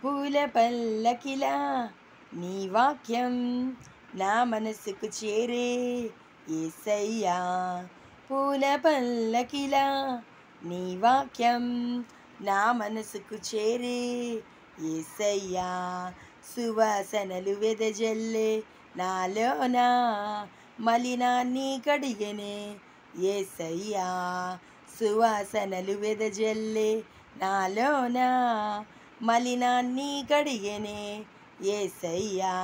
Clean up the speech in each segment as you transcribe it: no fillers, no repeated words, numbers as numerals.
పూల పల్లకిలా నీ వాక్యం నా మనసుకు చేరే యేసయ్యా. పూల పల్లకిలా నీ వాక్యం నా మనసుకు చేరే యేసయ్యా. సువాసనలు వెదజల్లే నాలోనా మలినాన్ని కడిగెనే యేసయ్యా. సువాసనలు వెదజల్లే నాలోనా మలినాన్ని కడిగెనే యేసయ్యా.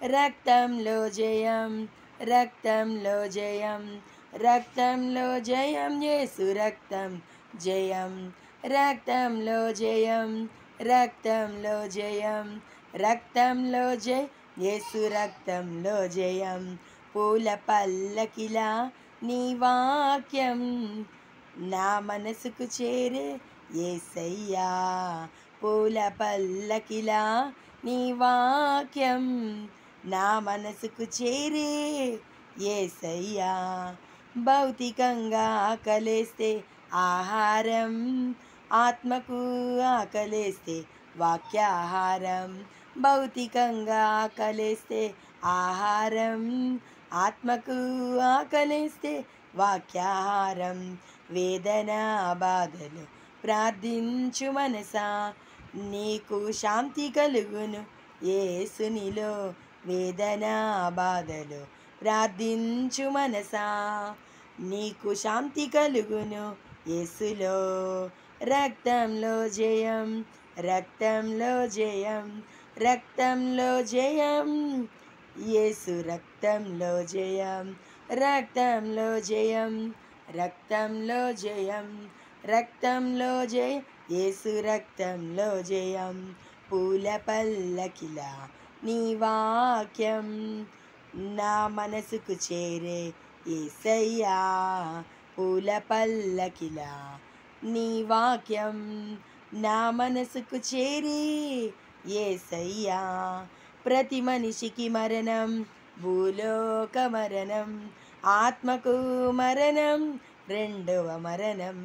రక్తంలో జయం, రక్తంలో జయం, రక్తంలో జయం, యేసు రక్తం జయం. రక్తంలో జయం, రక్తంలో జయం, రక్తంలో జయ, యేసు రక్తంలో జయం. పూల పల్లకిలా నీ వాక్యం నా మనసుకు చేరే యేసయ్యా. పూల పల్లకిలా నీ వాక్యం నా మనసుకు చేరే యేసయ్యా. భౌతికంగా ఆకలేస్తే ఆహారం, ఆత్మకు ఆకలేస్తే వాక్యాహారం. భౌతికంగా ఆకలేస్తే ఆహారం, ఆత్మకు ఆకలేస్తే వాక్యాహారం. వేదన బాధలు ప్రార్థించు మనసా నీకు శాంతి కలుగును యేసునిలో. వేదన బాధలు ప్రార్థించు మనసా నీకు శాంతి కలుగును యేసులో. రక్తంలో జయం, రక్తంలో జయం, రక్తంలో జయం, యేసు రక్తంలో జయం. రక్తంలో జయం, రక్తంలో జయం, రక్తంలో జయ, యేసు రక్తంలో జయం. పూల పల్లకిలా నీ వాక్యం నా మనసుకు చేరే యేసయ్యా. పూల పల్లకిలా నీ వాక్యం నా మనసుకు చేరే యేసయ్యా. ప్రతి మనిషికి మరణం, భూలోక మరణం, ఆత్మకు మరణం, రెండవ మరణం.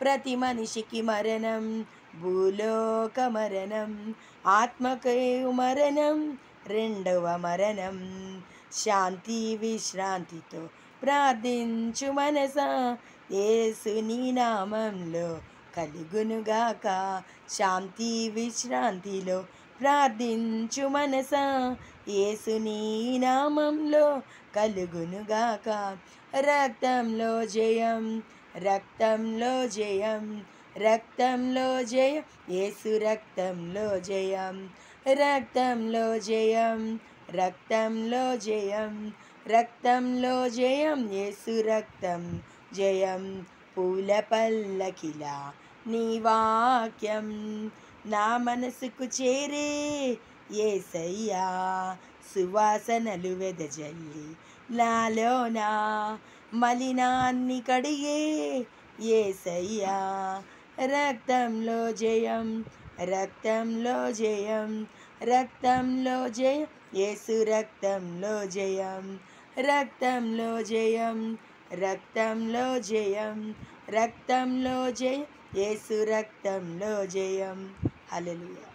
ప్రతి మనిషికి మరణం, భూలోక మరణం, ఆత్మకు మరణం, రెండవ మరణం. శాంతి విశ్రాంతితో ప్రార్థించు మనసా యేసుని నామంలో కలుగునుగాక. శాంతి విశ్రాంతిలో ప్రార్థించు మనసా యేసుని నామంలో కలుగునుగాక. రక్తంలో జయం, రక్తంలో జయం, రక్తంలో జయం, యేసు రక్తంలో జయం. రక్తంలో జయం, రక్తంలో జయం, రక్తంలో జయం, యేసు రక్తం జయం. పూల పల్లకిలా నీ వాక్యం నా మనసుకు చేరే యేసయ్యా. సువాసనలు వెదజల్లి నాలోనా మలినాన్ని కడిగే యేసయ్యా. రక్తంలో జయం, రక్తంలో జయం, రక్తంలో జయ, యేసు రక్తంలో జయం. రక్తంలో జయం, రక్తంలో జయం, రక్తంలో జయ, యేసు రక్తంలో జయం. హల్లెలూయా.